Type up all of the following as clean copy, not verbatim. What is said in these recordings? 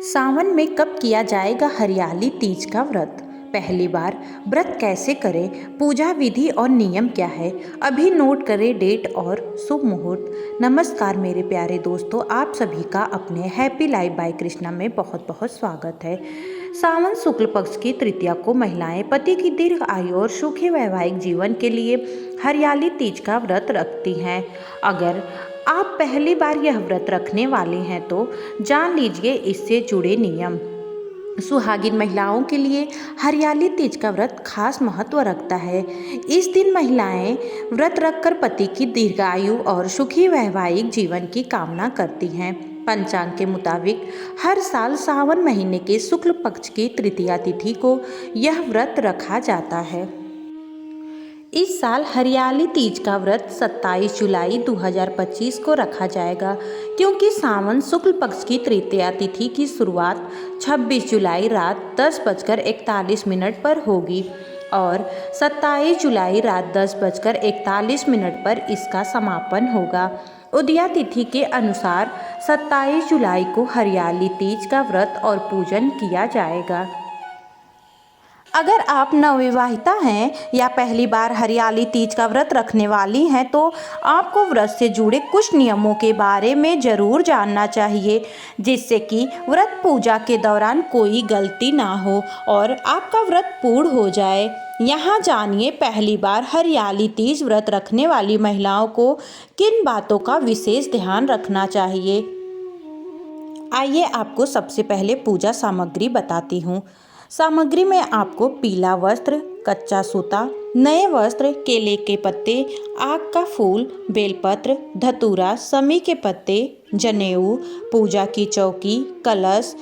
सावन में कब किया जाएगा हरियाली तीज का व्रत। पहली बार व्रत कैसे करें, पूजा विधि और नियम क्या है, अभी नोट करें डेट और शुभ मुहूर्त। नमस्कार मेरे प्यारे दोस्तों, आप सभी का अपने हैप्पी लाइफ बाय कृष्णा में बहुत बहुत स्वागत है। सावन शुक्ल पक्ष की तृतीया को महिलाएं पति की दीर्घ आयु और सुखी वैवाहिक जीवन के लिए हरियाली तीज का व्रत रखती हैं। अगर आप पहली बार यह व्रत रखने वाले हैं तो जान लीजिए इससे जुड़े नियम। सुहागिन महिलाओं के लिए हरियाली तीज का व्रत खास महत्व रखता है। इस दिन महिलाएं व्रत रखकर पति की दीर्घायु और सुखी वैवाहिक जीवन की कामना करती हैं। पंचांग के मुताबिक हर साल सावन महीने के शुक्ल पक्ष की तृतीया तिथि को यह व्रत रखा जाता है। इस साल हरियाली तीज का व्रत 27 जुलाई 2025 को रखा जाएगा, क्योंकि सावन शुक्ल पक्ष की तृतीया तिथि की शुरुआत 26 जुलाई रात 10:41 पर होगी और 27 जुलाई रात 10:41 पर इसका समापन होगा। उदया तिथि के अनुसार 27 जुलाई को हरियाली तीज का व्रत और पूजन किया जाएगा। अगर आप नवविवाहिता हैं या पहली बार हरियाली तीज का व्रत रखने वाली हैं तो आपको व्रत से जुड़े कुछ नियमों के बारे में ज़रूर जानना चाहिए, जिससे कि व्रत पूजा के दौरान कोई गलती ना हो और आपका व्रत पूर्ण हो जाए। यहाँ जानिए पहली बार हरियाली तीज व्रत रखने वाली महिलाओं को किन बातों का विशेष ध्यान रखना चाहिए। आइए आपको सबसे पहले पूजा सामग्री बताती हूँ। सामग्री में आपको पीला वस्त्र, कच्चा सूता, नए वस्त्र, केले के पत्ते, आक का फूल, बेलपत्र, धतूरा, समी के पत्ते, जनेऊ, पूजा की चौकी, कलश,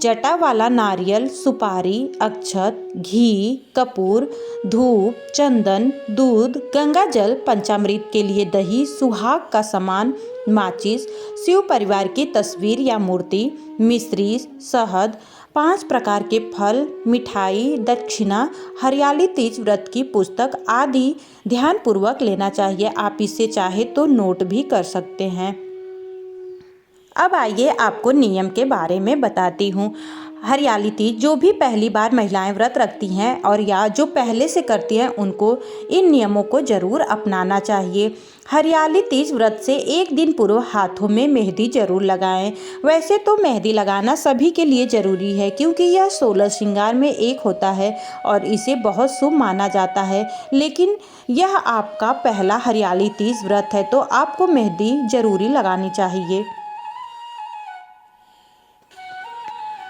जटा वाला नारियल, सुपारी, अक्षत, घी, कपूर, धूप, चंदन, दूध, गंगा जल, पंचामृत के लिए दही, सुहाग का सामान, माचिस, शिव परिवार की तस्वीर या मूर्ति, मिश्री, शहद, 5 प्रकार के फल, मिठाई, दक्षिणा, हरियाली तीज व्रत की पुस्तक आदि ध्यानपूर्वक लेना चाहिए। आप इसे चाहे तो नोट भी कर सकते हैं। अब आइए आपको नियम के बारे में बताती हूँ। हरियाली तीज जो भी पहली बार महिलाएं व्रत रखती हैं और या जो पहले से करती हैं उनको इन नियमों को ज़रूर अपनाना चाहिए। हरियाली तीज व्रत से एक दिन पूर्व हाथों में मेहंदी ज़रूर लगाएं। वैसे तो मेहंदी लगाना सभी के लिए ज़रूरी है, क्योंकि यह 16 श्रृंगार में एक होता है और इसे बहुत शुभ माना जाता है। लेकिन यह आपका पहला हरियाली तीज व्रत है तो आपको मेहंदी ज़रूरी लगानी चाहिए।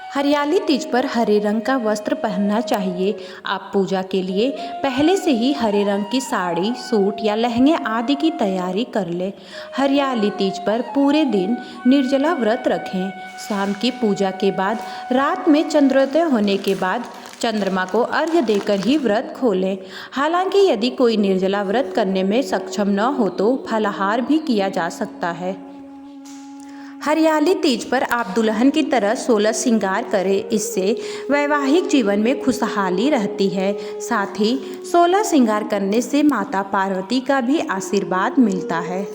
हरियाली तीज पर हरे रंग का वस्त्र पहनना चाहिए। आप पूजा के लिए पहले से ही हरे रंग की साड़ी, सूट या लहंगे आदि की तैयारी कर लें। हरियाली तीज पर पूरे दिन निर्जला व्रत रखें। शाम की पूजा के बाद रात में चंद्रोदय होने के बाद चंद्रमा को अर्घ्य देकर ही व्रत खोलें। हालांकि यदि कोई निर्जला व्रत करने में सक्षम न हो तो फलाहार भी किया जा सकता है। हरियाली तीज पर आप दुल्हन की तरह 16 श्रृंगार करें, इससे वैवाहिक जीवन में खुशहाली रहती है। साथ ही 16 श्रृंगार करने से माता पार्वती का भी आशीर्वाद मिलता है।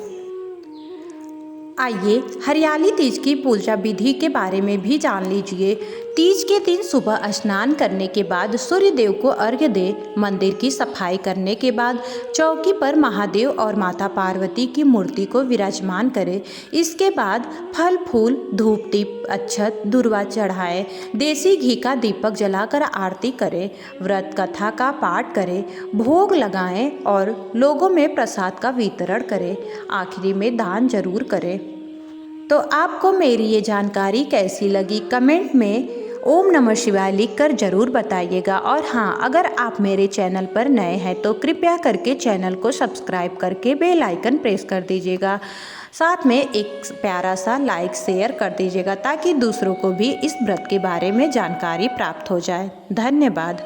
आइए हरियाली तीज की पूजा विधि के बारे में भी जान लीजिए। तीज के दिन सुबह स्नान करने के बाद सूर्य देव को अर्घ्य दें। मंदिर की सफाई करने के बाद चौकी पर महादेव और माता पार्वती की मूर्ति को विराजमान करें। इसके बाद फल फूल, धूप दीप, अक्षत, दुर्वा चढ़ाएं। देसी घी का दीपक जलाकर आरती करें। व्रत कथा का पाठ करें, भोग लगाएं और लोगों में प्रसाद का वितरण करें। आखिरी में दान जरूर करें। तो आपको मेरी ये जानकारी कैसी लगी, कमेंट में ओम नमः शिवाय लिखकर ज़रूर बताइएगा। और हाँ, अगर आप मेरे चैनल पर नए हैं तो कृपया करके चैनल को सब्सक्राइब करके बेल आइकन प्रेस कर दीजिएगा। साथ में एक प्यारा सा लाइक शेयर कर दीजिएगा, ताकि दूसरों को भी इस व्रत के बारे में जानकारी प्राप्त हो जाए। धन्यवाद।